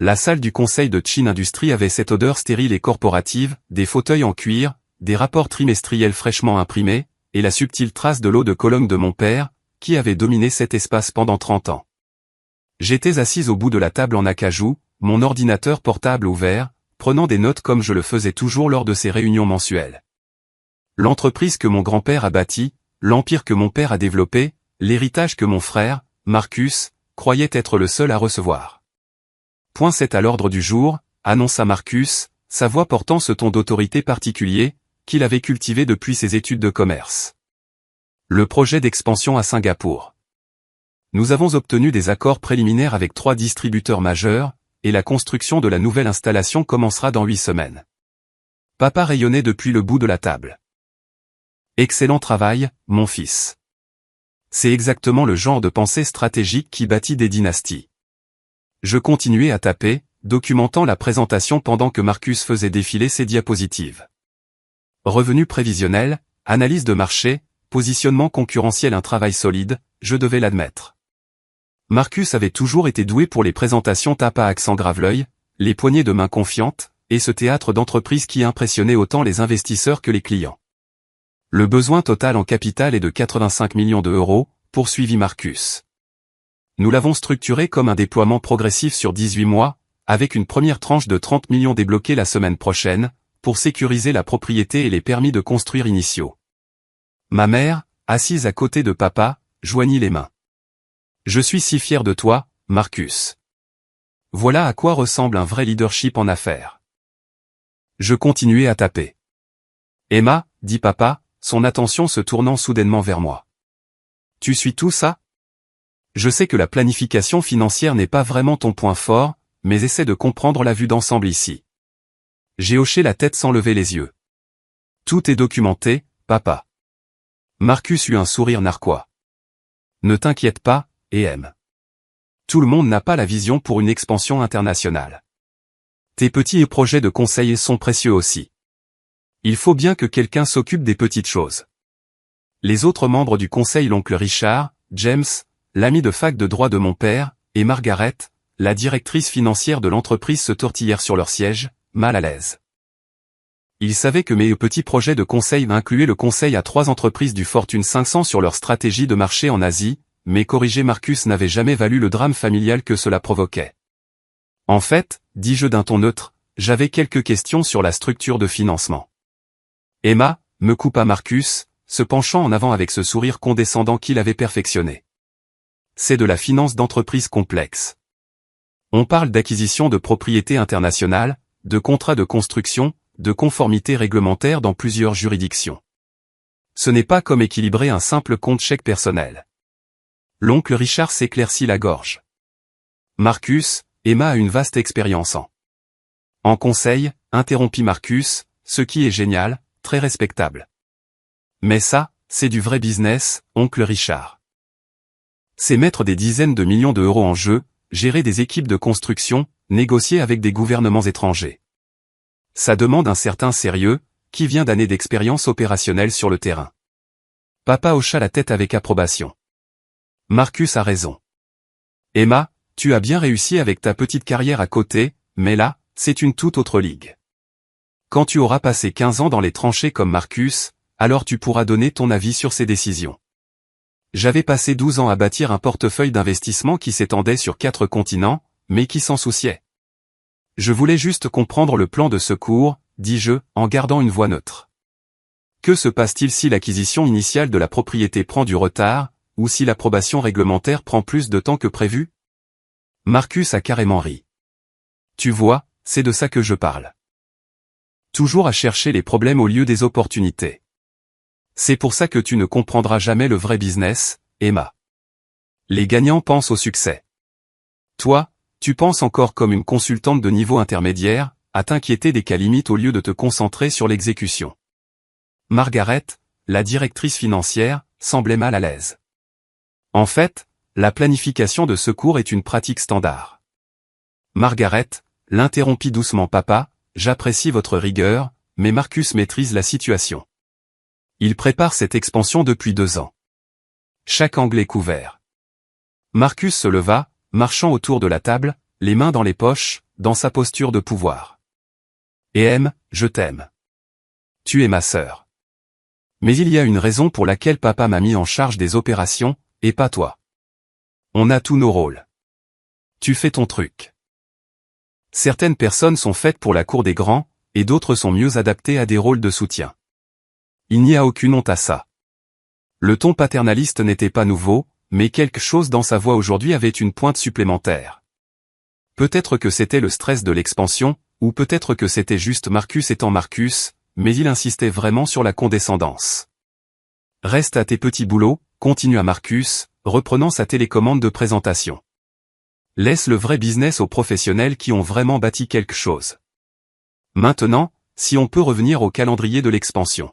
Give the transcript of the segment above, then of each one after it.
La salle du conseil de Chin Industries avait cette odeur stérile et corporative, des fauteuils en cuir, des rapports trimestriels fraîchement imprimés, et la subtile trace de l'eau de Cologne de mon père, qui avait dominé cet espace pendant 30 ans. J'étais assise au bout de la table en acajou, mon ordinateur portable ouvert, prenant des notes comme je le faisais toujours lors de ces réunions mensuelles. L'entreprise que mon grand-père a bâtie, l'empire que mon père a développé, l'héritage que mon frère, Marcus, croyait être le seul à recevoir. Point, c'est à l'ordre du jour, annonça Marcus, sa voix portant ce ton d'autorité particulier, qu'il avait cultivé depuis ses études de commerce. Le projet d'expansion à Singapour. Nous avons obtenu des accords préliminaires avec 3 distributeurs majeurs, et la construction de la nouvelle installation commencera dans 8 semaines. Papa rayonnait depuis le bout de la table. Excellent travail, mon fils. C'est exactement le genre de pensée stratégique qui bâtit des dynasties. Je continuais à taper, documentant la présentation pendant que Marcus faisait défiler ses diapositives. Revenu prévisionnel, analyse de marché, positionnement concurrentiel, un travail solide, je devais l'admettre. Marcus avait toujours été doué pour les présentations tape à accent grave-l'œil, les poignées de main confiantes, et ce théâtre d'entreprise qui impressionnait autant les investisseurs que les clients. Le besoin total en capital est de 85 millions d'euros, poursuivit Marcus. Nous l'avons structuré comme un déploiement progressif sur 18 mois, avec une première tranche de 30 millions débloquée la semaine prochaine, pour sécuriser la propriété et les permis de construire initiaux. Ma mère, assise à côté de papa, joignit les mains. Je suis si fier de toi, Marcus. Voilà à quoi ressemble un vrai leadership en affaires. Je continuais à taper. Emma, dit papa, son attention se tournant soudainement vers moi. Tu suis tout ça? Je sais que la planification financière n'est pas vraiment ton point fort, mais essaie de comprendre la vue d'ensemble ici. J'ai hoché la tête sans lever les yeux. Tout est documenté, papa. Marcus eut un sourire narquois. Ne t'inquiète pas, EM. Tout le monde n'a pas la vision pour une expansion internationale. Tes petits projets de conseil sont précieux aussi. Il faut bien que quelqu'un s'occupe des petites choses. Les autres membres du conseil, l'oncle Richard, James, l'ami de fac de droit de mon père, et Margaret, la directrice financière de l'entreprise, se tortillèrent sur leur siège, mal à l'aise. Ils savaient que mes petits projets de conseil incluaient le conseil à 3 entreprises du Fortune 500 sur leur stratégie de marché en Asie, mais corriger Marcus n'avait jamais valu le drame familial que cela provoquait. En fait, dis-je d'un ton neutre, j'avais quelques questions sur la structure de financement. Emma, me coupa Marcus, se penchant en avant avec ce sourire condescendant qu'il avait perfectionné. C'est de la finance d'entreprise complexe. On parle d'acquisition de propriétés internationales, de contrats de construction, de conformité réglementaire dans plusieurs juridictions. Ce n'est pas comme équilibrer un simple compte chèque personnel. L'oncle Richard s'éclaircit la gorge. Marcus, Emma a une vaste expérience en conseil, interrompit Marcus, ce qui est génial, très respectable. Mais ça, c'est du vrai business, oncle Richard. C'est mettre des dizaines de millions d'euros en jeu, gérer des équipes de construction, négocier avec des gouvernements étrangers. Ça demande un certain sérieux, qui vient d'années d'expérience opérationnelle sur le terrain. Papa hocha la tête avec approbation. Marcus a raison. Emma, tu as bien réussi avec ta petite carrière à côté, mais là, c'est une toute autre ligue. Quand tu auras passé 15 ans dans les tranchées comme Marcus, alors tu pourras donner ton avis sur ces décisions. J'avais passé 12 ans à bâtir un portefeuille d'investissement qui s'étendait sur 4 continents, mais qui s'en souciait. Je voulais juste comprendre le plan de secours, dis-je, en gardant une voix neutre. Que se passe-t-il si l'acquisition initiale de la propriété prend du retard, ou si l'approbation réglementaire prend plus de temps que prévu? Marcus a carrément ri. Tu vois, c'est de ça que je parle. Toujours à chercher les problèmes au lieu des opportunités. C'est pour ça que tu ne comprendras jamais le vrai business, Emma. Les gagnants pensent au succès. Toi, tu penses encore comme une consultante de niveau intermédiaire, à t'inquiéter des cas limites au lieu de te concentrer sur l'exécution. Margaret, la directrice financière, semblait mal à l'aise. En fait, la planification de secours est une pratique standard. Margaret, l'interrompit doucement papa, j'apprécie votre rigueur, mais Marcus maîtrise la situation. Il prépare cette expansion depuis 2 ans. Chaque angle est couvert. Marcus se leva, marchant autour de la table, les mains dans les poches, dans sa posture de pouvoir. Je t'aime. Tu es ma sœur. Mais il y a une raison pour laquelle papa m'a mis en charge des opérations, et pas toi. On a tous nos rôles. Tu fais ton truc. Certaines personnes sont faites pour la cour des grands, et d'autres sont mieux adaptées à des rôles de soutien. Il n'y a aucune honte à ça. Le ton paternaliste n'était pas nouveau, mais quelque chose dans sa voix aujourd'hui avait une pointe supplémentaire. Peut-être que c'était le stress de l'expansion, ou peut-être que c'était juste Marcus étant Marcus, mais il insistait vraiment sur la condescendance. Reste à tes petits boulots, continua Marcus, reprenant sa télécommande de présentation. Laisse le vrai business aux professionnels qui ont vraiment bâti quelque chose. Maintenant, si on peut revenir au calendrier de l'expansion.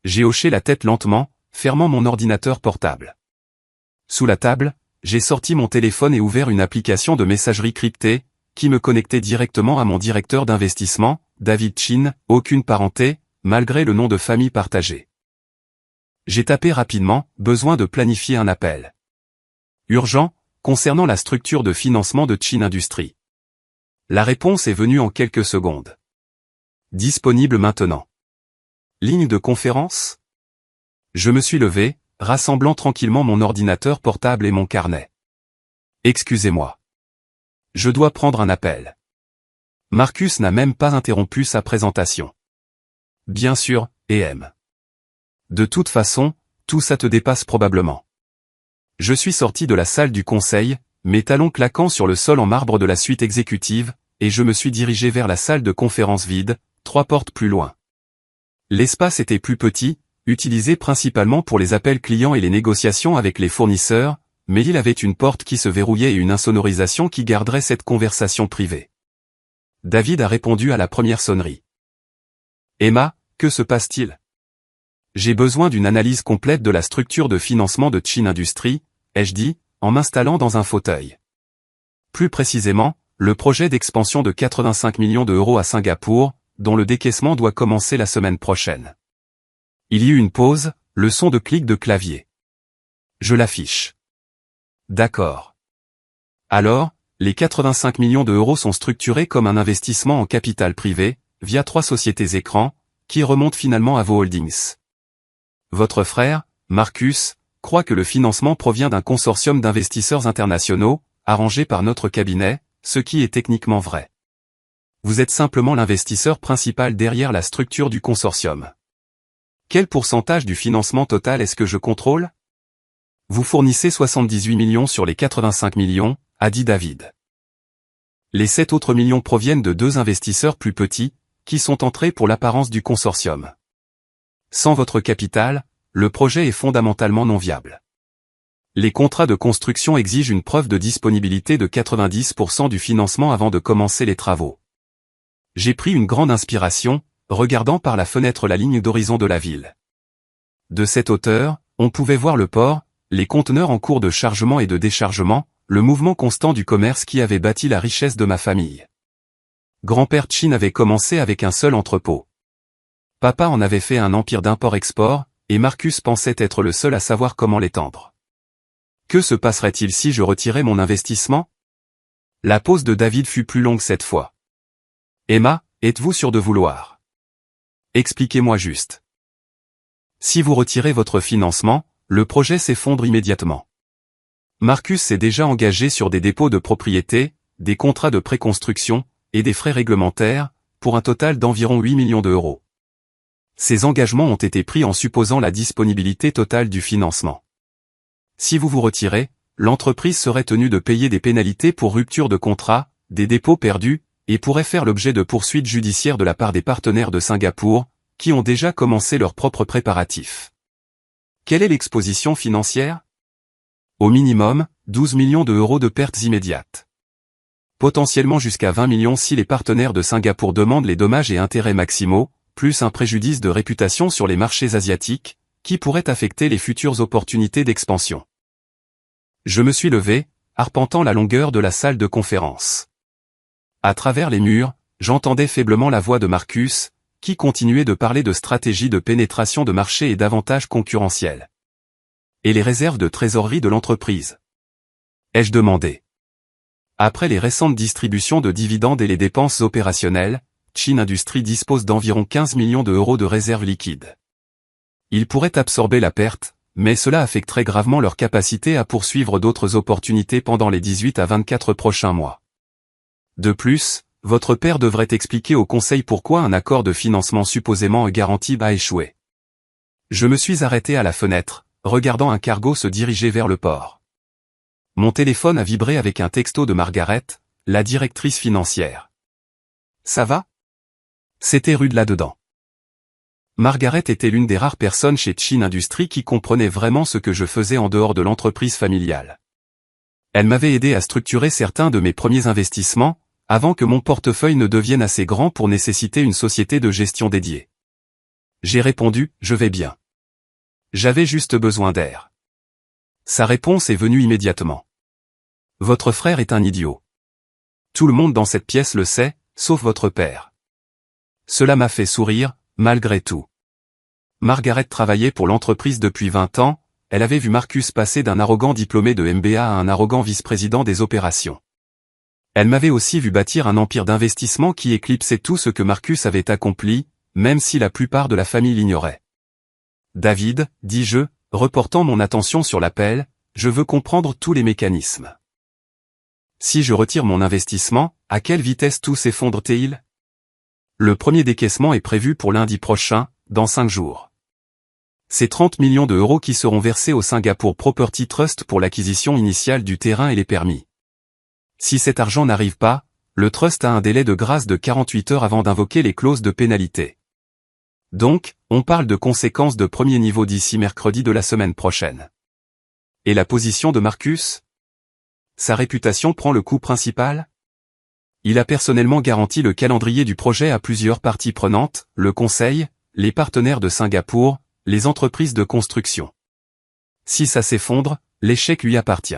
J'ai hoché la tête lentement, fermant mon ordinateur portable. Sous la table, j'ai sorti mon téléphone et ouvert une application de messagerie cryptée, qui me connectait directement à mon directeur d'investissement, David Chin, aucune parenté, malgré le nom de famille partagé. J'ai tapé rapidement, besoin de planifier un appel. Urgent, concernant la structure de financement de Chin Industries. La réponse est venue en quelques secondes. Disponible maintenant. Ligne de conférence? Je me suis levé, rassemblant tranquillement mon ordinateur portable et mon carnet. Excusez-moi. Je dois prendre un appel. Marcus n'a même pas interrompu sa présentation. Bien sûr, De toute façon, tout ça te dépasse probablement. Je suis sorti de la salle du conseil, mes talons claquant sur le sol en marbre de la suite exécutive, et je me suis dirigé vers la salle de conférence vide, 3 portes plus loin. L'espace était plus petit, utilisé principalement pour les appels clients et les négociations avec les fournisseurs, mais il avait une porte qui se verrouillait et une insonorisation qui garderait cette conversation privée. David a répondu à la première sonnerie. Emma, que se passe-t-il? J'ai besoin d'une analyse complète de la structure de financement de Chin Industries, ai-je dit, en m'installant dans un fauteuil. Plus précisément, le projet d'expansion de 85 millions d'euros à Singapour, dont le décaissement doit commencer la semaine prochaine. Il y eut une pause, le son de clic de clavier. Je l'affiche. D'accord. Alors, les 85 millions d'euros sont structurés comme un investissement en capital privé, via 3 sociétés écrans, qui remontent finalement à vos holdings. Votre frère, Marcus, croit que le financement provient d'un consortium d'investisseurs internationaux, arrangé par notre cabinet, ce qui est techniquement vrai. Vous êtes simplement l'investisseur principal derrière la structure du consortium. Quel pourcentage du financement total est-ce que je contrôle? Vous fournissez 78 millions sur les 85 millions, a dit David. Les 7 autres millions proviennent de 2 investisseurs plus petits, qui sont entrés pour l'apparence du consortium. Sans votre capital, le projet est fondamentalement non viable. Les contrats de construction exigent une preuve de disponibilité de 90% du financement avant de commencer les travaux. J'ai pris une grande inspiration, regardant par la fenêtre la ligne d'horizon de la ville. De cette hauteur, on pouvait voir le port, les conteneurs en cours de chargement et de déchargement, le mouvement constant du commerce qui avait bâti la richesse de ma famille. Grand-père Chin avait commencé avec un seul entrepôt. Papa en avait fait un empire d'import-export, et Marcus pensait être le seul à savoir comment l'étendre. Que se passerait-il si je retirais mon investissement? La pause de David fut plus longue cette fois. Emma, êtes-vous sûre de vouloir? Expliquez-moi juste. Si vous retirez votre financement, le projet s'effondre immédiatement. Marcus s'est déjà engagé sur des dépôts de propriété, des contrats de préconstruction, et des frais réglementaires, pour un total d'environ 8 millions d'euros. Ces engagements ont été pris en supposant la disponibilité totale du financement. Si vous vous retirez, l'entreprise serait tenue de payer des pénalités pour rupture de contrat, des dépôts perdus, et pourrait faire l'objet de poursuites judiciaires de la part des partenaires de Singapour, qui ont déjà commencé leurs propres préparatifs. Quelle est l'exposition financière? Au minimum, 12 millions d'euros de pertes immédiates. Potentiellement jusqu'à 20 millions si les partenaires de Singapour demandent les dommages et intérêts maximaux, plus un préjudice de réputation sur les marchés asiatiques, qui pourrait affecter les futures opportunités d'expansion. Je me suis levé, arpentant la longueur de la salle de conférence. À travers les murs, j'entendais faiblement la voix de Marcus, qui continuait de parler de stratégie de pénétration de marché et d'avantages concurrentiels. Et les réserves de trésorerie de l'entreprise? Ai-je demandé. Après les récentes distributions de dividendes et les dépenses opérationnelles, Chin Industries dispose d'environ 15 millions d'euros de réserves liquides. Ils pourraient absorber la perte, mais cela affecterait gravement leur capacité à poursuivre d'autres opportunités pendant les 18 à 24 prochains mois. De plus, votre père devrait expliquer au conseil pourquoi un accord de financement supposément garanti a échoué. Je me suis arrêté à la fenêtre, regardant un cargo se diriger vers le port. Mon téléphone a vibré avec un texto de Margaret, la directrice financière. « Ça va ? » C'était rude là-dedans. Margaret était l'une des rares personnes chez Chin Industries qui comprenait vraiment ce que je faisais en dehors de l'entreprise familiale. Elle m'avait aidé à structurer certains de mes premiers investissements, avant que mon portefeuille ne devienne assez grand pour nécessiter une société de gestion dédiée. J'ai répondu, je vais bien. J'avais juste besoin d'air. Sa réponse est venue immédiatement. Votre frère est un idiot. Tout le monde dans cette pièce le sait, sauf votre père. Cela m'a fait sourire, malgré tout. Margaret travaillait pour l'entreprise depuis 20 ans, elle avait vu Marcus passer d'un arrogant diplômé de MBA à un arrogant vice-président des opérations. Elle m'avait aussi vu bâtir un empire d'investissement qui éclipsait tout ce que Marcus avait accompli, même si la plupart de la famille l'ignorait. David, dis-je, reportant mon attention sur l'appel, je veux comprendre tous les mécanismes. Si je retire mon investissement, à quelle vitesse tout s'effondre-t-il ? Le premier décaissement est prévu pour lundi prochain, dans 5 jours. C'est 30 millions d'euros qui seront versés au Singapore Property Trust pour l'acquisition initiale du terrain et les permis. Si cet argent n'arrive pas, le Trust a un délai de grâce de 48 heures avant d'invoquer les clauses de pénalité. Donc, on parle de conséquences de premier niveau d'ici mercredi de la semaine prochaine. Et la position de Marcus ? Sa réputation prend le coup principal ? Il a personnellement garanti le calendrier du projet à plusieurs parties prenantes, le conseil, les partenaires de Singapour, les entreprises de construction. Si ça s'effondre, l'échec lui appartient.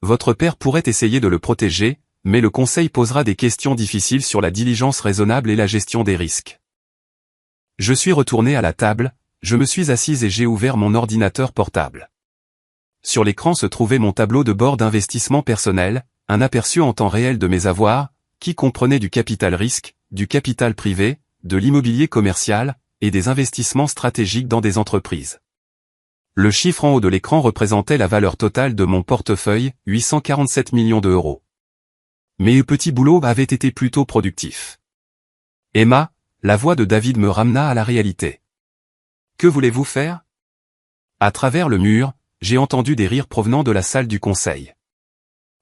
Votre père pourrait essayer de le protéger, mais le conseil posera des questions difficiles sur la diligence raisonnable et la gestion des risques. Je suis retourné à la table, je me suis assise et j'ai ouvert mon ordinateur portable. Sur l'écran se trouvait mon tableau de bord d'investissement personnel, un aperçu en temps réel de mes avoirs, qui comprenait du capital risque, du capital privé, de l'immobilier commercial, et des investissements stratégiques dans des entreprises. Le chiffre en haut de l'écran représentait la valeur totale de mon portefeuille, 847 millions d'euros. Mes petits boulots avaient été plutôt productifs. Emma, la voix de David me ramena à la réalité. Que voulez-vous faire ? À travers le mur, j'ai entendu des rires provenant de la salle du conseil.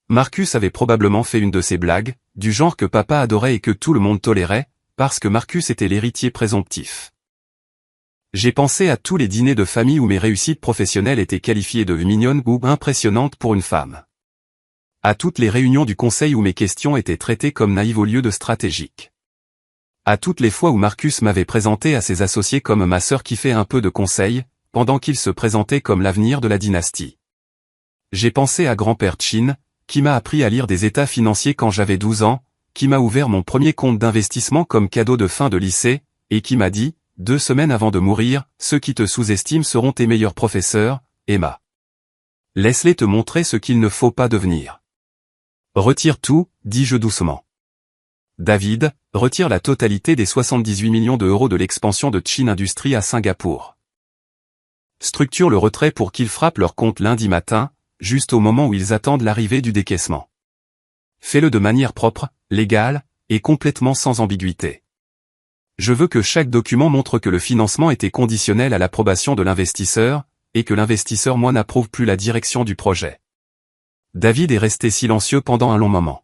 Marcus avait probablement fait une de ces blagues, du genre que papa adorait et que tout le monde tolérait, parce que Marcus était l'héritier présomptif. J'ai pensé à tous les dîners de famille où mes réussites professionnelles étaient qualifiées de mignonnes ou impressionnantes pour une femme. À toutes les réunions du conseil où mes questions étaient traitées comme naïves au lieu de stratégiques. À toutes les fois où Marcus m'avait présenté à ses associés comme ma sœur qui fait un peu de conseil, pendant qu'il se présentait comme l'avenir de la dynastie. J'ai pensé à grand-père Chin, qui m'a appris à lire des états financiers quand j'avais 12 ans, qui m'a ouvert mon premier compte d'investissement comme cadeau de fin de lycée, et qui m'a dit, 2 semaines avant de mourir, ceux qui te sous-estiment seront tes meilleurs professeurs, Emma. Laisse-les te montrer ce qu'il ne faut pas devenir. Retire tout, dis-je doucement. David, retire la totalité des 78 millions d'euros de l'expansion de Chin Industries à Singapour. Structure le retrait pour qu'ils frappent leur compte lundi matin, juste au moment où ils attendent l'arrivée du décaissement. Fais-le de manière propre, légale, et complètement sans ambiguïté. Je veux que chaque document montre que le financement était conditionnel à l'approbation de l'investisseur, et que l'investisseur n'approuve plus la direction du projet. David est resté silencieux pendant un long moment.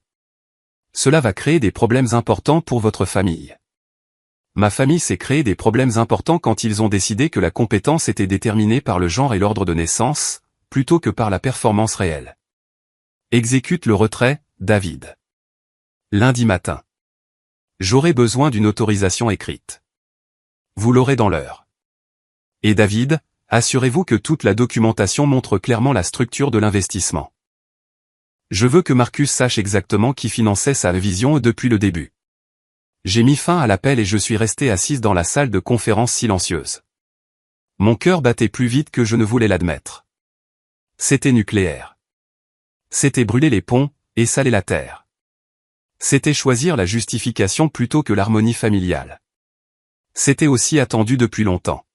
Cela va créer des problèmes importants pour votre famille. Ma famille s'est créé des problèmes importants quand ils ont décidé que la compétence était déterminée par le genre et l'ordre de naissance, plutôt que par la performance réelle. Exécute le retrait, David. Lundi matin. J'aurai besoin d'une autorisation écrite. Vous l'aurez dans l'heure. Et David, assurez-vous que toute la documentation montre clairement la structure de l'investissement. Je veux que Marcus sache exactement qui finançait sa vision depuis le début. J'ai mis fin à l'appel et je suis resté assise dans la salle de conférence silencieuse. Mon cœur battait plus vite que je ne voulais l'admettre. C'était nucléaire. C'était brûler les ponts, et saler la terre. C'était choisir la justification plutôt que l'harmonie familiale. C'était aussi attendu depuis longtemps.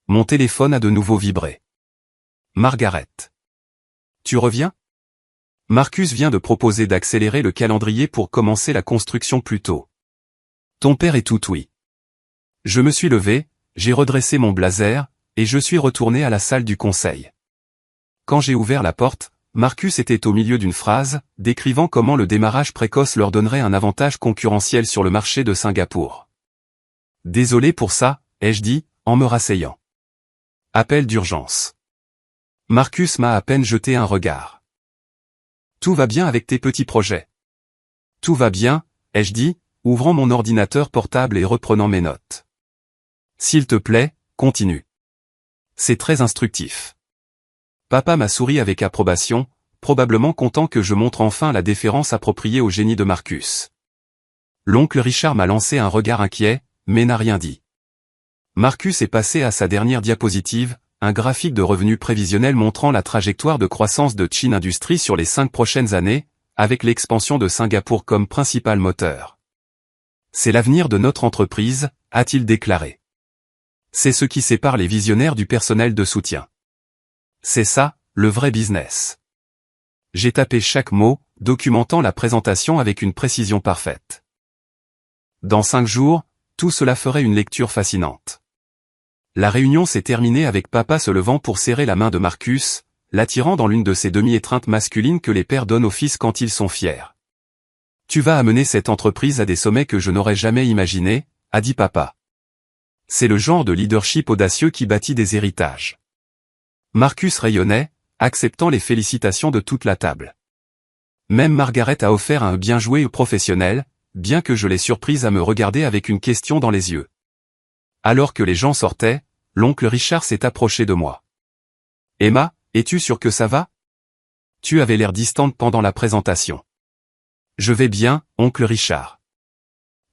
Mon téléphone a de nouveau vibré. Margaret. Tu reviens? Marcus vient de proposer d'accélérer le calendrier pour commencer la construction plus tôt. Ton père est tout oui. Je me suis levé, j'ai redressé mon blazer, et je suis retourné à la salle du conseil. Quand j'ai ouvert la porte, Marcus était au milieu d'une phrase, décrivant comment le démarrage précoce leur donnerait un avantage concurrentiel sur le marché de Singapour. Désolé pour ça, ai-je dit, en me rasseyant. Appel d'urgence. Marcus m'a à peine jeté un regard. Tout va bien avec tes petits projets. Tout va bien, ai-je dit, ouvrant mon ordinateur portable et reprenant mes notes. S'il te plaît, continue. C'est très instructif. Papa m'a souri avec approbation, probablement content que je montre enfin la déférence appropriée au génie de Marcus. L'oncle Richard m'a lancé un regard inquiet, mais n'a rien dit. Marcus est passé à sa dernière diapositive, un graphique de revenus prévisionnels montrant la trajectoire de croissance de Chin Industries sur les 5 prochaines années, avec l'expansion de Singapour comme principal moteur. C'est l'avenir de notre entreprise, a-t-il déclaré. C'est ce qui sépare les visionnaires du personnel de soutien. C'est ça, le vrai business. J'ai tapé chaque mot, documentant la présentation avec une précision parfaite. Dans 5 jours, tout cela ferait une lecture fascinante. La réunion s'est terminée avec papa se levant pour serrer la main de Marcus, l'attirant dans l'une de ces demi-étreintes masculines que les pères donnent aux fils quand ils sont fiers. Tu vas amener cette entreprise à des sommets que je n'aurais jamais imaginés, a dit papa. C'est le genre de leadership audacieux qui bâtit des héritages. Marcus rayonnait, acceptant les félicitations de toute la table. Même Margaret a offert un bien joué professionnel, bien que je l'ai surprise à me regarder avec une question dans les yeux. Alors que les gens sortaient, l'oncle Richard s'est approché de moi. Emma, es-tu sûre que ça va? Tu avais l'air distante pendant la présentation. Je vais bien, oncle Richard.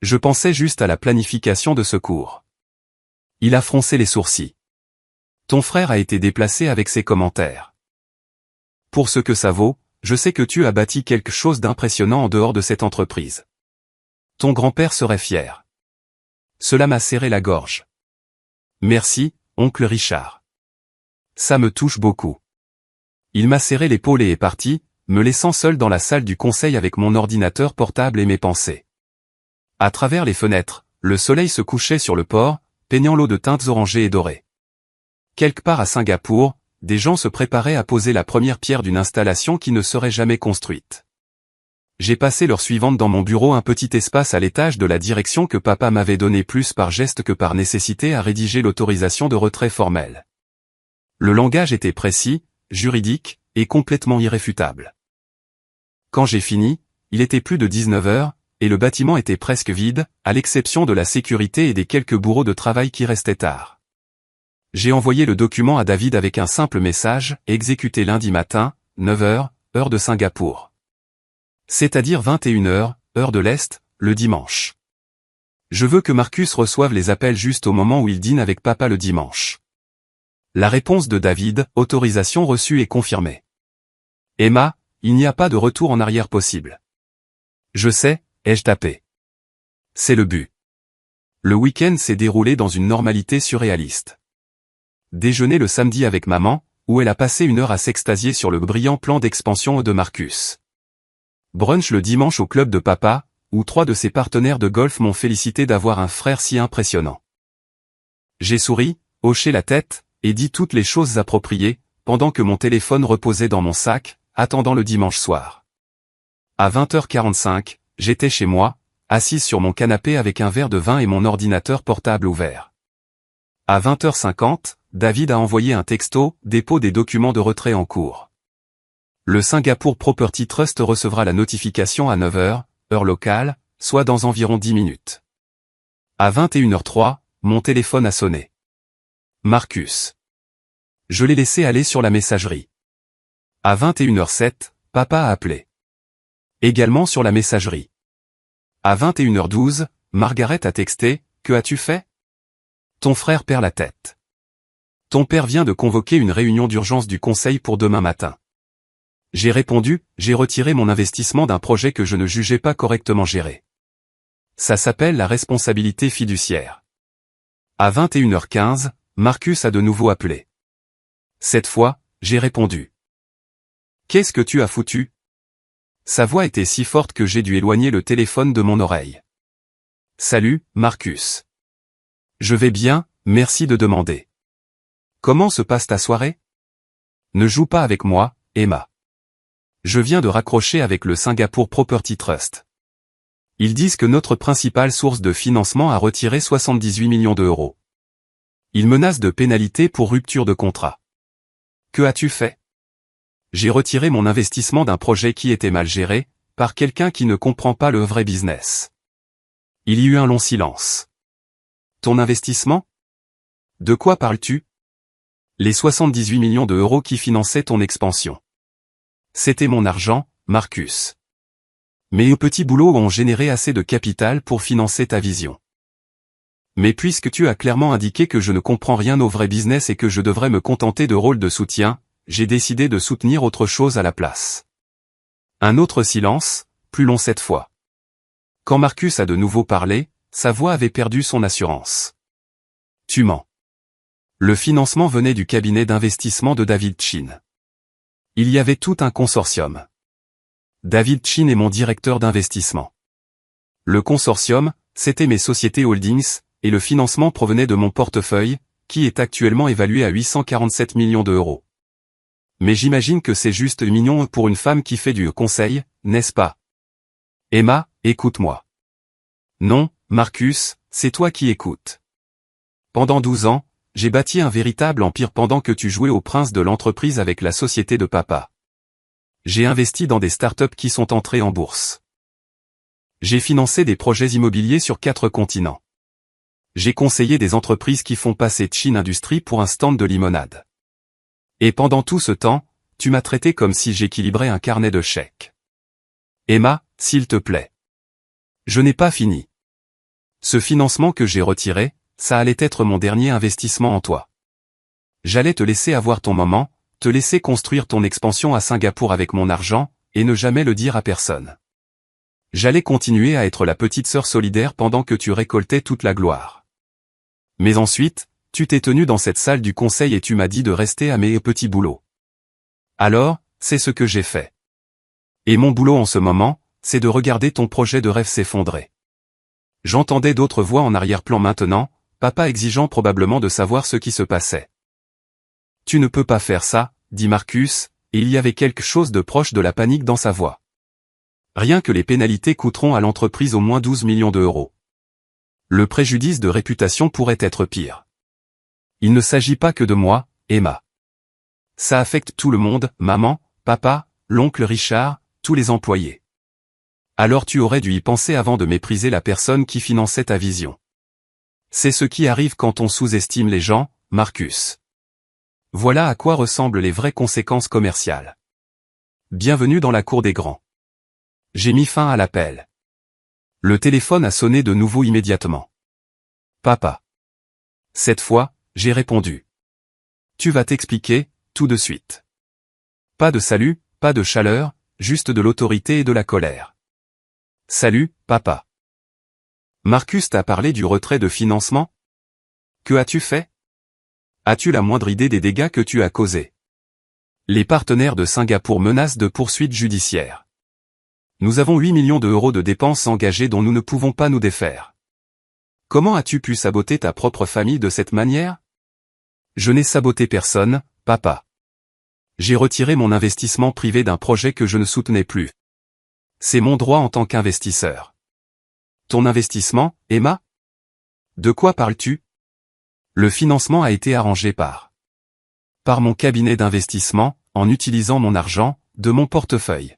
Je pensais juste à la planification de ce cours. Il a froncé les sourcils. Ton frère a été déplacé avec ses commentaires. Pour ce que ça vaut, je sais que tu as bâti quelque chose d'impressionnant en dehors de cette entreprise. Ton grand-père serait fier. Cela m'a serré la gorge. Merci, oncle Richard. Ça me touche beaucoup. Il m'a serré l'épaule et est parti, me laissant seul dans la salle du conseil avec mon ordinateur portable et mes pensées. À travers les fenêtres, le soleil se couchait sur le port, peignant l'eau de teintes orangées et dorées. Quelque part à Singapour, des gens se préparaient à poser la première pierre d'une installation qui ne serait jamais construite. J'ai passé l'heure suivante dans mon bureau, un petit espace à l'étage de la direction que papa m'avait donné plus par geste que par nécessité à rédiger l'autorisation de retrait formelle. Le langage était précis, juridique, et complètement irréfutable. Quand j'ai fini, il était plus de 19 heures, et le bâtiment était presque vide, à l'exception de la sécurité et des quelques bourreaux de travail qui restaient tard. J'ai envoyé le document à David avec un simple message, exécuté lundi matin, 9 heures, heure de Singapour. C'est-à-dire 21 heures, heure de l'Est, le dimanche. Je veux que Marcus reçoive les appels juste au moment où il dîne avec papa le dimanche. La réponse de David, autorisation reçue et confirmée. Emma, il n'y a pas de retour en arrière possible. Je sais, ai-je tapé. C'est le but. Le week-end s'est déroulé dans une normalité surréaliste. Déjeuner le samedi avec maman, où elle a passé 1 heure à s'extasier sur le brillant plan d'expansion de Marcus. Brunch le dimanche au club de papa, où 3 de ses partenaires de golf m'ont félicité d'avoir un frère si impressionnant. J'ai souri, hoché la tête, et dit toutes les choses appropriées, pendant que mon téléphone reposait dans mon sac, attendant le dimanche soir. À 20h45, j'étais chez moi, assise sur mon canapé avec un verre de vin et mon ordinateur portable ouvert. À 20h50, David a envoyé un texto, dépôt des documents de retrait en cours. Le Singapore Property Trust recevra la notification à 9h, heure locale, soit dans environ 10 minutes. À 21h03, mon téléphone a sonné. Marcus. Je l'ai laissé aller sur la messagerie. À 21h07, papa a appelé. Également sur la messagerie. À 21h12, Margaret a texté, « Que as-tu fait ? Ton frère perd la tête. Ton père vient de convoquer une réunion d'urgence du conseil pour demain matin. » J'ai répondu, j'ai retiré mon investissement d'un projet que je ne jugeais pas correctement géré. Ça s'appelle la responsabilité fiduciaire. À 21h15, Marcus a de nouveau appelé. Cette fois, j'ai répondu. Qu'est-ce que tu as foutu? Sa voix était si forte que j'ai dû éloigner le téléphone de mon oreille. Salut, Marcus. Je vais bien, merci de demander. Comment se passe ta soirée? Ne joue pas avec moi, Emma. Je viens de raccrocher avec le Singapore Property Trust. Ils disent que notre principale source de financement a retiré 78 millions d'euros. Ils menacent de pénalités pour rupture de contrat. Que as-tu fait? J'ai retiré mon investissement d'un projet qui était mal géré, par quelqu'un qui ne comprend pas le vrai business. Il y eut un long silence. Ton investissement? De quoi parles-tu? Les 78 millions d'euros qui finançaient ton expansion. C'était mon argent, Marcus. Mes petits boulots ont généré assez de capital pour financer ta vision. Mais puisque tu as clairement indiqué que je ne comprends rien au vrai business et que je devrais me contenter de rôle de soutien, j'ai décidé de soutenir autre chose à la place. Un autre silence, plus long cette fois. Quand Marcus a de nouveau parlé, sa voix avait perdu son assurance. Tu mens. Le financement venait du cabinet d'investissement de David Chin. Il y avait tout un consortium. David Chin est mon directeur d'investissement. Le consortium, c'était mes sociétés holdings, et le financement provenait de mon portefeuille, qui est actuellement évalué à 847 millions d'euros. Mais j'imagine que c'est juste mignon pour une femme qui fait du conseil, n'est-ce pas? Emma, écoute-moi. Non, Marcus, c'est toi qui écoutes. Pendant 12 ans, j'ai bâti un véritable empire pendant que tu jouais au prince de l'entreprise avec la société de papa. J'ai investi dans des startups qui sont entrées en bourse. J'ai financé des projets immobiliers sur 4 continents. J'ai conseillé des entreprises qui font passer Chin Industries pour un stand de limonade. Et pendant tout ce temps, tu m'as traité comme si j'équilibrais un carnet de chèques. Emma, s'il te plaît. Je n'ai pas fini. Ce financement que j'ai retiré, ça allait être mon dernier investissement en toi. J'allais te laisser avoir ton moment, te laisser construire ton expansion à Singapour avec mon argent, et ne jamais le dire à personne. J'allais continuer à être la petite sœur solidaire pendant que tu récoltais toute la gloire. Mais ensuite, tu t'es tenu dans cette salle du conseil et tu m'as dit de rester à mes petits boulots. Alors, c'est ce que j'ai fait. Et mon boulot en ce moment, c'est de regarder ton projet de rêve s'effondrer. J'entendais d'autres voix en arrière-plan maintenant, papa exigeant probablement de savoir ce qui se passait. Tu ne peux pas faire ça, dit Marcus, et il y avait quelque chose de proche de la panique dans sa voix. Rien que les pénalités coûteront à l'entreprise au moins 12 millions d'euros. Le préjudice de réputation pourrait être pire. Il ne s'agit pas que de moi, Emma. Ça affecte tout le monde, maman, papa, l'oncle Richard, tous les employés. Alors tu aurais dû y penser avant de mépriser la personne qui finançait ta vision. C'est ce qui arrive quand on sous-estime les gens, Marcus. Voilà à quoi ressemblent les vraies conséquences commerciales. Bienvenue dans la cour des grands. J'ai mis fin à l'appel. Le téléphone a sonné de nouveau immédiatement. Papa. Cette fois, j'ai répondu. Tu vas t'expliquer, tout de suite. Pas de salut, pas de chaleur, juste de l'autorité et de la colère. Salut, papa. Marcus t'a parlé du retrait de financement? Que as-tu fait? As-tu la moindre idée des dégâts que tu as causés? Les partenaires de Singapour menacent de poursuites judiciaires. Nous avons 8 millions d'euros de dépenses engagées dont nous ne pouvons pas nous défaire. Comment as-tu pu saboter ta propre famille de cette manière? Je n'ai saboté personne, papa. J'ai retiré mon investissement privé d'un projet que je ne soutenais plus. C'est mon droit en tant qu'investisseur. Ton investissement, Emma? De quoi parles-tu? Le financement a été arrangé par mon cabinet d'investissement, en utilisant mon argent, de mon portefeuille.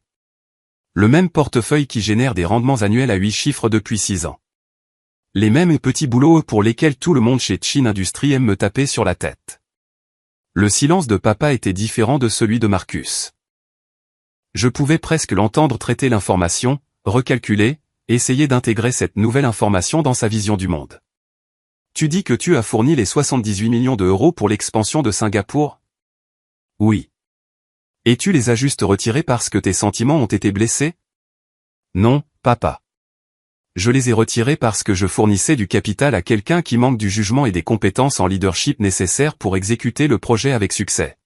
Le même portefeuille qui génère des rendements annuels à 8 chiffres depuis 6 ans. Les mêmes petits boulots pour lesquels tout le monde chez Chin Industries aime me taper sur la tête. Le silence de papa était différent de celui de Marcus. Je pouvais presque l'entendre traiter l'information, recalculer, essayer d'intégrer cette nouvelle information dans sa vision du monde. Tu dis que tu as fourni les 78 millions d'euros pour l'expansion de Singapour? Oui. Et tu les as juste retirés parce que tes sentiments ont été blessés? Non, papa. Je les ai retirés parce que je fournissais du capital à quelqu'un qui manque du jugement et des compétences en leadership nécessaires pour exécuter le projet avec succès.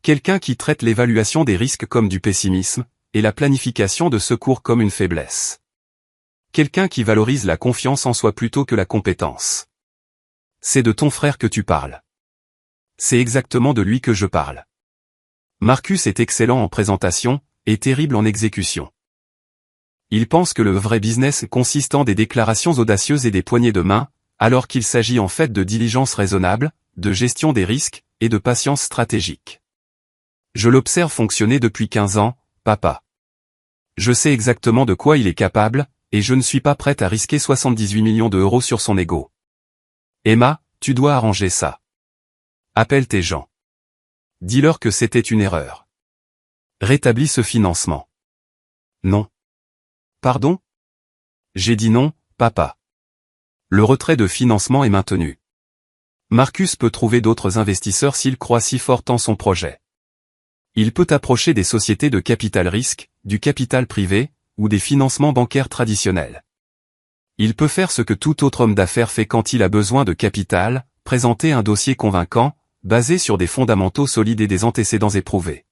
Quelqu'un qui traite l'évaluation des risques comme du pessimisme, et la planification de secours comme une faiblesse. Quelqu'un qui valorise la confiance en soi plutôt que la compétence. C'est de ton frère que tu parles. C'est exactement de lui que je parle. Marcus est excellent en présentation, et terrible en exécution. Il pense que le vrai business consiste en des déclarations audacieuses et des poignées de main, alors qu'il s'agit en fait de diligence raisonnable, de gestion des risques, et de patience stratégique. Je l'observe fonctionner depuis 15 ans, papa. Je sais exactement de quoi il est capable, et je ne suis pas prête à risquer 78 millions d'euros sur son ego. Emma, tu dois arranger ça. Appelle tes gens. Dis-leur que c'était une erreur. Rétablis ce financement. Non. Pardon? J'ai dit non, papa. Le retrait de financement est maintenu. Marcus peut trouver d'autres investisseurs s'il croit si fort en son projet. Il peut approcher des sociétés de capital risque, du capital privé, ou des financements bancaires traditionnels. Il peut faire ce que tout autre homme d'affaires fait quand il a besoin de capital, présenter un dossier convaincant, basé sur des fondamentaux solides et des antécédents éprouvés.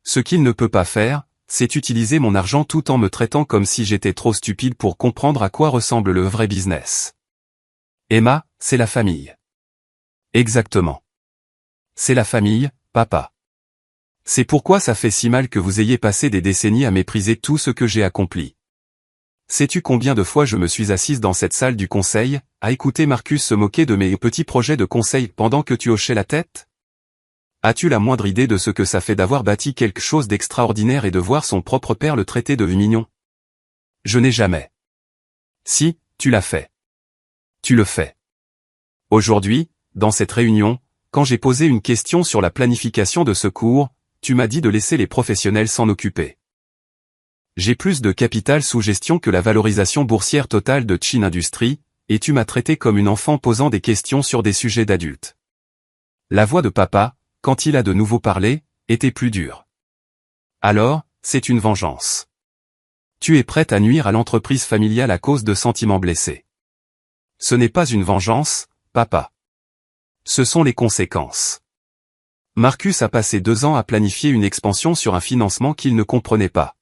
Ce qu'il ne peut pas faire, c'est utiliser mon argent tout en me traitant comme si j'étais trop stupide pour comprendre à quoi ressemble le vrai business. Emma, c'est la famille. Exactement. C'est la famille, papa. C'est pourquoi ça fait si mal que vous ayez passé des décennies à mépriser tout ce que j'ai accompli. Sais-tu combien de fois je me suis assise dans cette salle du conseil, à écouter Marcus se moquer de mes petits projets de conseil pendant que tu hochais la tête? As-tu la moindre idée de ce que ça fait d'avoir bâti quelque chose d'extraordinaire et de voir son propre père le traiter de mignon? Je n'ai jamais. Si, tu l'as fait. Tu le fais. Aujourd'hui, dans cette réunion, quand j'ai posé une question sur la planification de secours, tu m'as dit de laisser les professionnels s'en occuper. J'ai plus de capital sous gestion que la valorisation boursière totale de Chin Industries, et tu m'as traité comme une enfant posant des questions sur des sujets d'adultes. La voix de papa, quand il a de nouveau parlé, était plus dure. Alors, c'est une vengeance. Tu es prête à nuire à l'entreprise familiale à cause de sentiments blessés. Ce n'est pas une vengeance, papa. Ce sont les conséquences. Marcus a passé 2 ans à planifier une expansion sur un financement qu'il ne comprenait pas.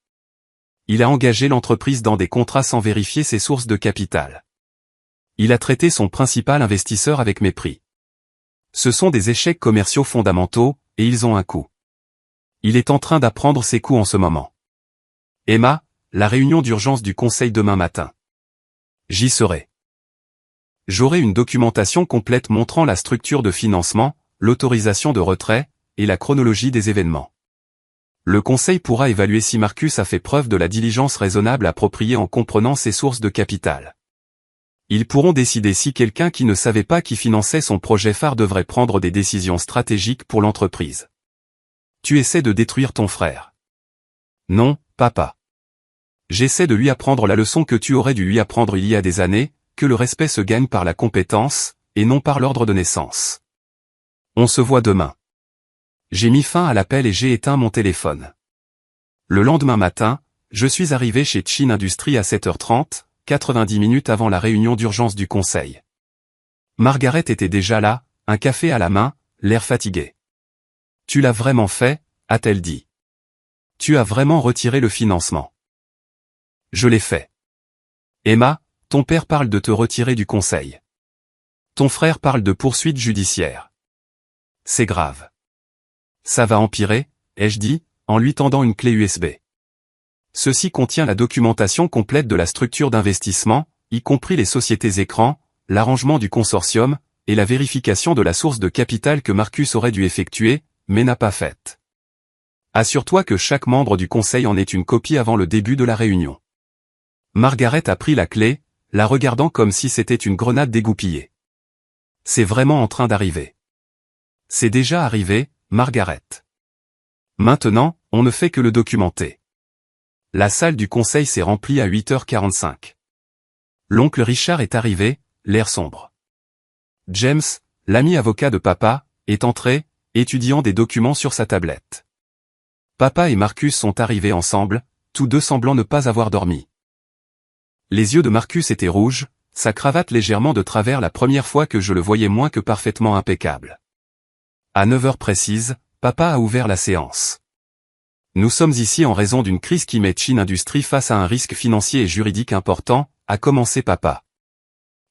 Il a engagé l'entreprise dans des contrats sans vérifier ses sources de capital. Il a traité son principal investisseur avec mépris. Ce sont des échecs commerciaux fondamentaux, et ils ont un coût. Il est en train d'apprendre ses coûts en ce moment. Emma, la réunion d'urgence du conseil demain matin. J'y serai. J'aurai une documentation complète montrant la structure de financement, l'autorisation de retrait, et la chronologie des événements. Le conseil pourra évaluer si Marcus a fait preuve de la diligence raisonnable appropriée en comprenant ses sources de capital. Ils pourront décider si quelqu'un qui ne savait pas qui finançait son projet phare devrait prendre des décisions stratégiques pour l'entreprise. Tu essaies de détruire ton frère. Non, papa. J'essaie de lui apprendre la leçon que tu aurais dû lui apprendre il y a des années, que le respect se gagne par la compétence, et non par l'ordre de naissance. On se voit demain. J'ai mis fin à l'appel et j'ai éteint mon téléphone. Le lendemain matin, je suis arrivé chez Chin Industries à 7h30, 90 minutes avant la réunion d'urgence du conseil. Margaret était déjà là, un café à la main, l'air fatigué. « Tu l'as vraiment fait ?» a-t-elle dit. « Tu as vraiment retiré le financement. » « Je l'ai fait. »« Emma, ton père parle de te retirer du conseil. Ton frère parle de poursuite judiciaire. C'est grave. »« Ça va empirer, » ai-je dit, en lui tendant une clé USB. Ceci contient la documentation complète de la structure d'investissement, y compris les sociétés écrans, l'arrangement du consortium, et la vérification de la source de capital que Marcus aurait dû effectuer, mais n'a pas faite. Assure-toi que chaque membre du conseil en ait une copie avant le début de la réunion. Margaret a pris la clé, la regardant comme si c'était une grenade dégoupillée. C'est vraiment en train d'arriver. C'est déjà arrivé, Margaret. Maintenant, on ne fait que le documenter. La salle du conseil s'est remplie à 8h45. L'oncle Richard est arrivé, l'air sombre. James, l'ami avocat de papa, est entré, étudiant des documents sur sa tablette. Papa et Marcus sont arrivés ensemble, tous deux semblant ne pas avoir dormi. Les yeux de Marcus étaient rouges, sa cravate légèrement de travers la première fois que je le voyais moins que parfaitement impeccable. À 9 heures précises, papa a ouvert la séance. Nous sommes ici en raison d'une crise qui met Chin Industries face à un risque financier et juridique important, a commencé papa.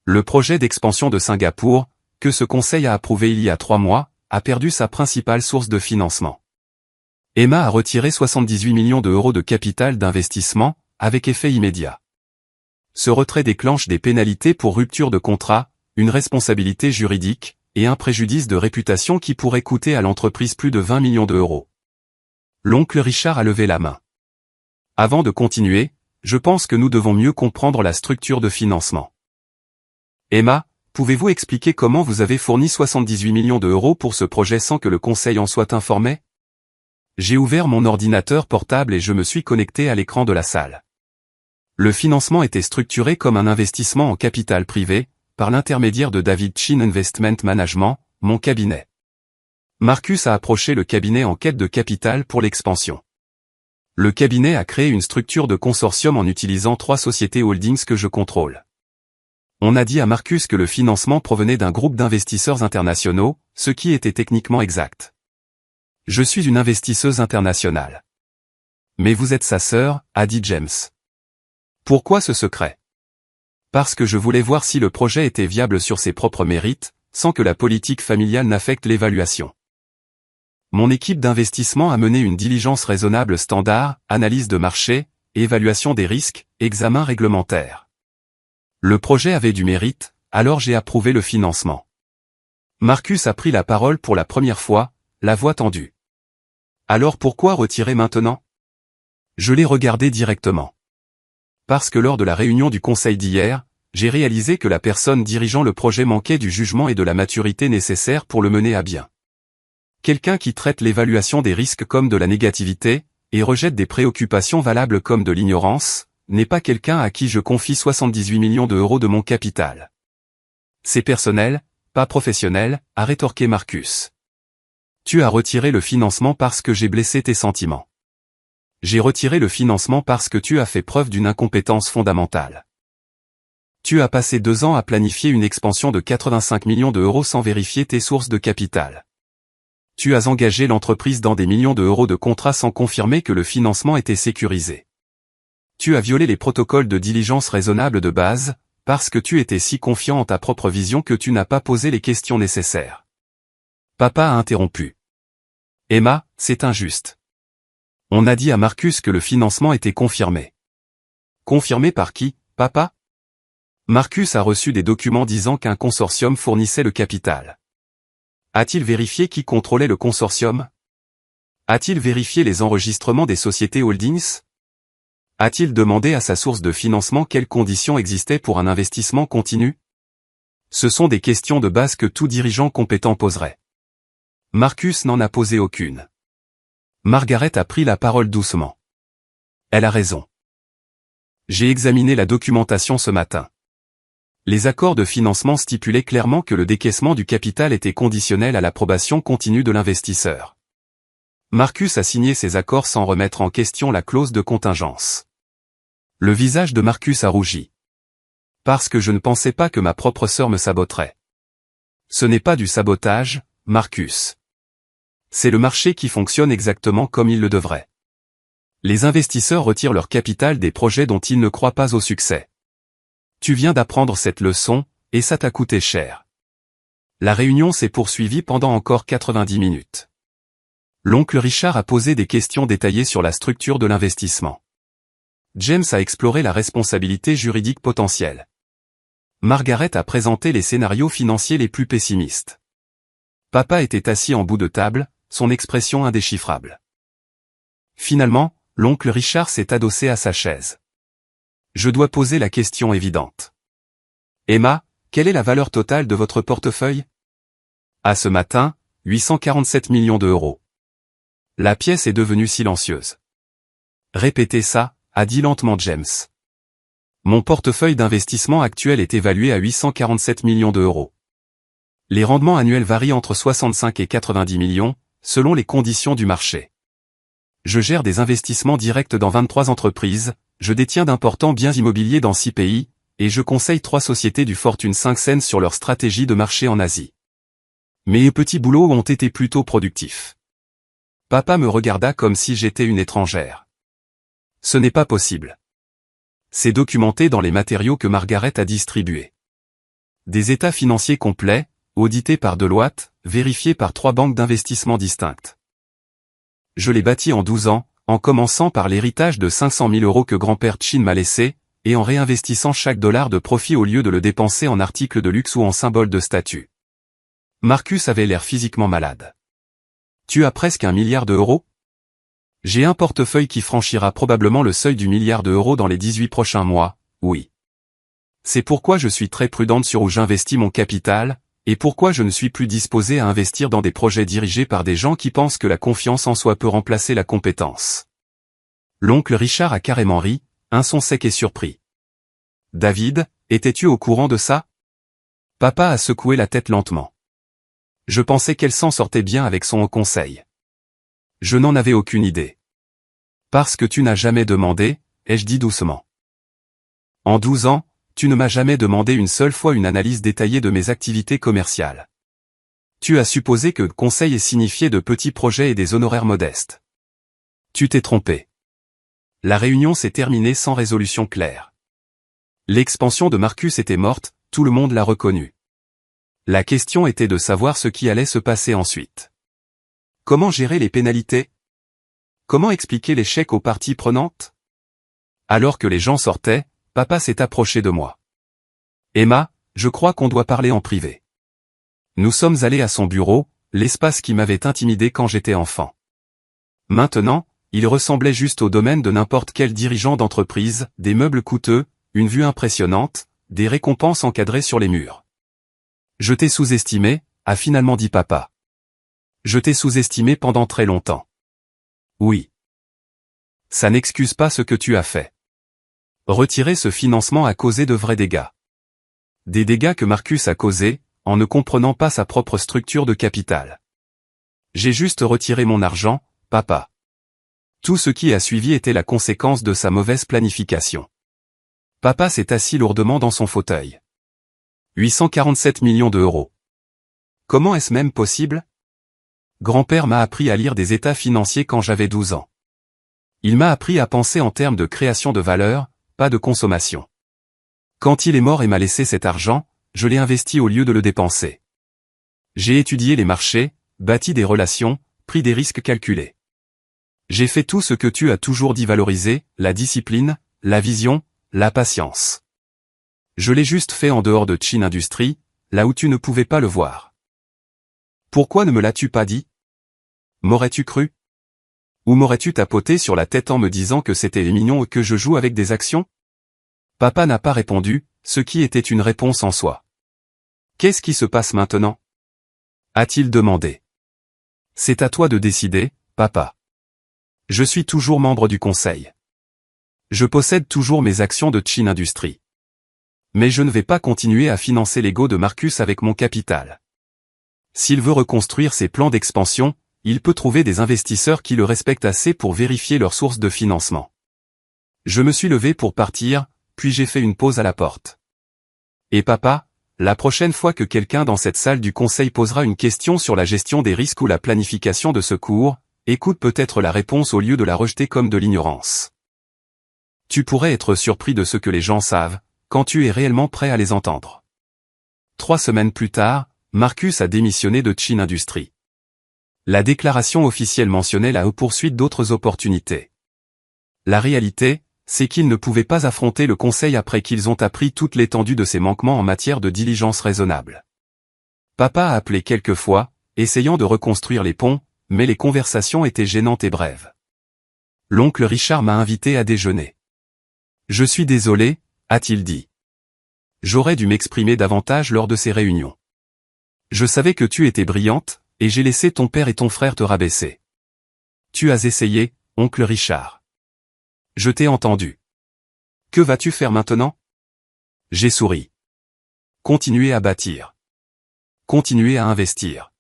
Le projet d'expansion de Singapour, que ce conseil a approuvé il y a 3 mois, a perdu sa principale source de financement. Emma a retiré 78 millions d'euros de capital d'investissement, avec effet immédiat. Ce retrait déclenche des pénalités pour rupture de contrat, une responsabilité juridique, et un préjudice de réputation qui pourrait coûter à l'entreprise plus de 20 millions d'euros. L'oncle Richard a levé la main. Avant de continuer, je pense que nous devons mieux comprendre la structure de financement. Emma, pouvez-vous expliquer comment vous avez fourni 78 millions d'euros pour ce projet sans que le conseil en soit informé? J'ai ouvert mon ordinateur portable et je me suis connecté à l'écran de la salle. Le financement était structuré comme un investissement en capital privé, par l'intermédiaire de David Chin Investment Management, mon cabinet. Marcus a approché le cabinet en quête de capital pour l'expansion. Le cabinet a créé une structure de consortium en utilisant 3 sociétés holdings que je contrôle. On a dit à Marcus que le financement provenait d'un groupe d'investisseurs internationaux, ce qui était techniquement exact. Je suis une investisseuse internationale. Mais vous êtes sa sœur, a dit James. Pourquoi ce secret? Parce que je voulais voir si le projet était viable sur ses propres mérites, sans que la politique familiale n'affecte l'évaluation. Mon équipe d'investissement a mené une diligence raisonnable standard, analyse de marché, évaluation des risques, examen réglementaire. Le projet avait du mérite, alors j'ai approuvé le financement. Marcus a pris la parole pour la première fois, la voix tendue. Alors pourquoi retirer maintenant? Je l'ai regardé directement. Parce que lors de la réunion du conseil d'hier, j'ai réalisé que la personne dirigeant le projet manquait du jugement et de la maturité nécessaires pour le mener à bien. Quelqu'un qui traite l'évaluation des risques comme de la négativité, et rejette des préoccupations valables comme de l'ignorance, n'est pas quelqu'un à qui je confie 78 millions d'euros de mon capital. C'est personnel, pas professionnel, a rétorqué Marcus. Tu as retiré le financement parce que j'ai blessé tes sentiments. J'ai retiré le financement parce que tu as fait preuve d'une incompétence fondamentale. Tu as passé 2 ans à planifier une expansion de 85 millions d'euros sans vérifier tes sources de capital. Tu as engagé l'entreprise dans des millions d'euros de contrats sans confirmer que le financement était sécurisé. Tu as violé les protocoles de diligence raisonnable de base, parce que tu étais si confiant en ta propre vision que tu n'as pas posé les questions nécessaires. Papa a interrompu. Emma, c'est injuste. On a dit à Marcus que le financement était confirmé. Confirmé par qui, papa? Marcus a reçu des documents disant qu'un consortium fournissait le capital. A-t-il vérifié qui contrôlait le consortium? A-t-il vérifié les enregistrements des sociétés holdings? A-t-il demandé à sa source de financement quelles conditions existaient pour un investissement continu? Ce sont des questions de base que tout dirigeant compétent poserait. Marcus n'en a posé aucune. Margaret a pris la parole doucement. Elle a raison. J'ai examiné la documentation ce matin. Les accords de financement stipulaient clairement que le décaissement du capital était conditionnel à l'approbation continue de l'investisseur. Marcus a signé ces accords sans remettre en question la clause de contingence. Le visage de Marcus a rougi. Parce que je ne pensais pas que ma propre sœur me saboterait. Ce n'est pas du sabotage, Marcus. C'est le marché qui fonctionne exactement comme il le devrait. Les investisseurs retirent leur capital des projets dont ils ne croient pas au succès. Tu viens d'apprendre cette leçon, et ça t'a coûté cher. La réunion s'est poursuivie pendant encore 90 minutes. L'oncle Richard a posé des questions détaillées sur la structure de l'investissement. James a exploré la responsabilité juridique potentielle. Margaret a présenté les scénarios financiers les plus pessimistes. Papa était assis en bout de table, son expression indéchiffrable. Finalement, l'oncle Richard s'est adossé à sa chaise. Je dois poser la question évidente. Emma, quelle est la valeur totale de votre portefeuille? À ce matin, 847 millions d'euros. La pièce est devenue silencieuse. Répétez ça, a dit lentement James. Mon portefeuille d'investissement actuel est évalué à 847 millions d'euros. Les rendements annuels varient entre 65 et 90 millions, selon les conditions du marché. Je gère des investissements directs dans 23 entreprises, je détiens d'importants biens immobiliers dans 6 pays, et je conseille 3 sociétés du Fortune 500 sur leur stratégie de marché en Asie. Mes petits boulots ont été plutôt productifs. Papa me regarda comme si j'étais une étrangère. Ce n'est pas possible. C'est documenté dans les matériaux que Margaret a distribués. Des états financiers complets, audités par Deloitte, vérifiés par 3 banques d'investissement distinctes. Je l'ai bâti en 12 ans, en commençant par l'héritage de 500 000 € que grand-père Chin m'a laissé, et en réinvestissant chaque dollar de profit au lieu de le dépenser en articles de luxe ou en symboles de statut. Marcus avait l'air physiquement malade. Tu as presque 1 milliard d'euros ? J'ai un portefeuille qui franchira probablement le seuil du milliard d'euros dans les 18 prochains mois, oui. C'est pourquoi je suis très prudente sur où j'investis mon capital, et pourquoi je ne suis plus disposée à investir dans des projets dirigés par des gens qui pensent que la confiance en soi peut remplacer la compétence. L'oncle Richard a carrément ri, un son sec et surpris. David, étais-tu au courant de ça ? Papa a secoué la tête lentement. Je pensais qu'elle s'en sortait bien avec son haut conseil. Je n'en avais aucune idée. Parce que tu n'as jamais demandé, ai-je dit doucement. En 12 ans, tu ne m'as jamais demandé une seule fois une analyse détaillée de mes activités commerciales. Tu as supposé que conseil signifiait de petits projets et des honoraires modestes. Tu t'es trompé. La réunion s'est terminée sans résolution claire. L'expansion de Marcus était morte, tout le monde l'a reconnu. La question était de savoir ce qui allait se passer ensuite. Comment gérer les pénalités ? Comment expliquer l'échec aux parties prenantes ? Alors que les gens sortaient, papa s'est approché de moi. Emma, je crois qu'on doit parler en privé. Nous sommes allés à son bureau, l'espace qui m'avait intimidé quand j'étais enfant. Maintenant, il ressemblait juste au domaine de n'importe quel dirigeant d'entreprise, des meubles coûteux, une vue impressionnante, des récompenses encadrées sur les murs. Je t'ai sous-estimé, a finalement dit papa. Je t'ai sous-estimé pendant très longtemps. Oui. Ça n'excuse pas ce que tu as fait. Retirer ce financement a causé de vrais dégâts. Des dégâts que Marcus a causés, en ne comprenant pas sa propre structure de capital. J'ai juste retiré mon argent, papa. Tout ce qui a suivi était la conséquence de sa mauvaise planification. Papa s'est assis lourdement dans son fauteuil. 847 millions d'euros. Comment est-ce même possible ? Grand-père m'a appris à lire des états financiers quand j'avais 12 ans. Il m'a appris à penser en termes de création de valeur, pas de consommation. Quand il est mort et m'a laissé cet argent, je l'ai investi au lieu de le dépenser. J'ai étudié les marchés, bâti des relations, pris des risques calculés. J'ai fait tout ce que tu as toujours dit valoriser, la discipline, la vision, la patience. Je l'ai juste fait en dehors de Chin Industries, là où tu ne pouvais pas le voir. Pourquoi ne me l'as-tu pas dit ? M'aurais-tu cru ? Ou m'aurais-tu tapoté sur la tête en me disant que c'était mignon et que je joue avec des actions ? Papa n'a pas répondu, ce qui était une réponse en soi. Qu'est-ce qui se passe maintenant ? A-t-il demandé. C'est à toi de décider, papa. Je suis toujours membre du conseil. Je possède toujours mes actions de Chin Industries. Mais je ne vais pas continuer à financer l'ego de Marcus avec mon capital. S'il veut reconstruire ses plans d'expansion, il peut trouver des investisseurs qui le respectent assez pour vérifier leurs sources de financement. Je me suis levé pour partir, puis j'ai fait une pause à la porte. Et papa, la prochaine fois que quelqu'un dans cette salle du conseil posera une question sur la gestion des risques ou la planification de secours, écoute peut-être la réponse au lieu de la rejeter comme de l'ignorance. Tu pourrais être surpris de ce que les gens savent, quand tu es réellement prêt à les entendre. 3 semaines plus tard, Marcus a démissionné de Chin Industries. La déclaration officielle mentionnait la poursuite d'autres opportunités. La réalité, c'est qu'ils ne pouvaient pas affronter le conseil après qu'ils ont appris toute l'étendue de ses manquements en matière de diligence raisonnable. Papa a appelé quelques fois, essayant de reconstruire les ponts, mais les conversations étaient gênantes et brèves. L'oncle Richard m'a invité à déjeuner. Je suis désolé, a-t-il dit. J'aurais dû m'exprimer davantage lors de ces réunions. Je savais que tu étais brillante, et j'ai laissé ton père et ton frère te rabaisser. Tu as essayé, oncle Richard. Je t'ai entendu. Que vas-tu faire maintenant ? J'ai souri. Continuer à bâtir. Continuer à investir.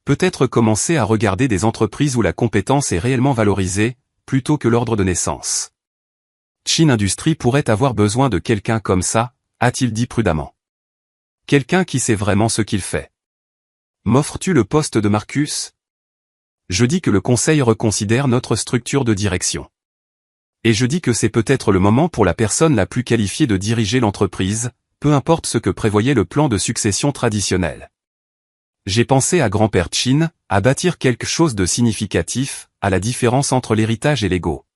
Peut-être commencer à regarder des entreprises où la compétence est réellement valorisée, plutôt que l'ordre de naissance. Chin Industries pourrait avoir besoin de quelqu'un comme ça, a-t-il dit prudemment. Quelqu'un qui sait vraiment ce qu'il fait. M'offres-tu le poste de Marcus? Je dis que le conseil reconsidère notre structure de direction. Et je dis que c'est peut-être le moment pour la personne la plus qualifiée de diriger l'entreprise, peu importe ce que prévoyait le plan de succession traditionnel. J'ai pensé à grand-père Chin, à bâtir quelque chose de significatif, à la différence entre l'héritage et l'ego.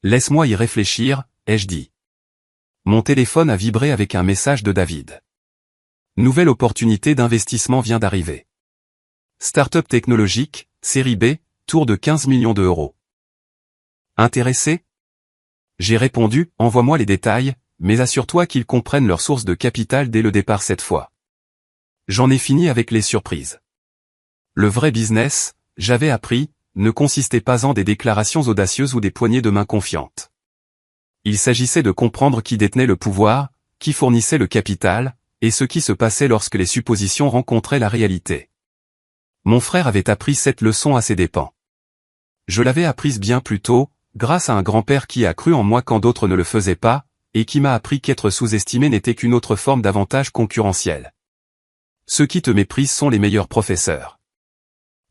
Laisse-moi y réfléchir, ai-je dit. Mon téléphone a vibré avec un message de David. Nouvelle opportunité d'investissement vient d'arriver. Start-up technologique, série B, tour de 15 millions d'euros. Intéressé? J'ai répondu, envoie-moi les détails, mais assure-toi qu'ils comprennent leur source de capital dès le départ cette fois. J'en ai fini avec les surprises. Le vrai business, j'avais appris, ne consistait pas en des déclarations audacieuses ou des poignées de main confiantes. Il s'agissait de comprendre qui détenait le pouvoir, qui fournissait le capital, et ce qui se passait lorsque les suppositions rencontraient la réalité. Mon frère avait appris cette leçon à ses dépens. Je l'avais apprise bien plus tôt, grâce à un grand-père qui a cru en moi quand d'autres ne le faisaient pas, et qui m'a appris qu'être sous-estimé n'était qu'une autre forme d'avantage concurrentiel. Ceux qui te méprisent sont les meilleurs professeurs.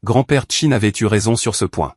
Grand-père Chin avait eu raison sur ce point.